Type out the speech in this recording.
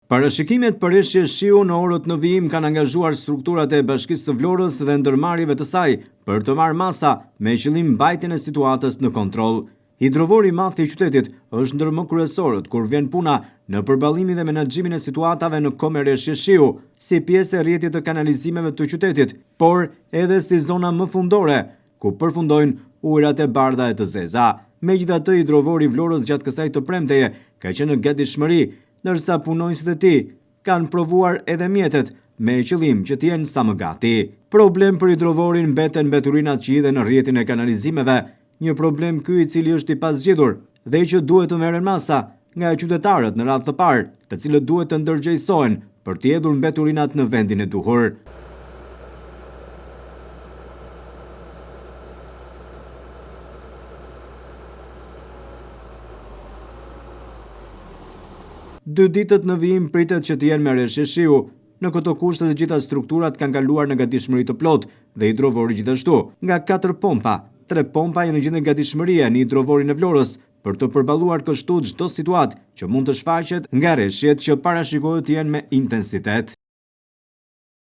Parashikimet për rreshje shiu në orët në vijim kanë angazhuar strukturat e Bashkisë së Vlorës dhe ndërmarrjeve të saj për të marrë masa me qëllim mbajtjen e situatës në kontroll. Hidrovori i madh i qytetit është ndër më kryesorët kur vjen puna në përballimin dhe menaxhimin e situatave në kom e rreshje shiu, si pjesë e rrjetit të kanalizimeve të qytetit, por edhe si zona më fundore, ku përfundojnë ujërat e bardha e të zeza. Megjithatë, hidrovori i Vlorës gjatë kësaj të premteje ka qenë në gatishmëri, ndërsa punonjësit e tij kanë provuar edhe mjetet me qëllim që të jenë sa më gati. Problem për hidrovorin mbeten mbeturinat që hidhen në rrjetin e kanalizimeve, një problem ky i cili është i pasgjedhur dhe që duhet të merren masa nga qytetarët në radhë të parë, të cilët duhet të ndërgjegjësohen për të hedhur mbeturinat në vendin e duhur. Dy ditët në vijim pritet që të jenë me rreshje shiu. Në këto kushte të gjitha strukturat kanë kaluar në gatishmëri të plotë dhe hidrovori gjithashtu. Nga 4 pompa, 3 pompa janë në gjendje gatishmërie në hidrovorin e Vlorës për të përballuar kështu çdo situatë që mund të shfaqet nga rreshjet që parashikohet të jenë me intensitet.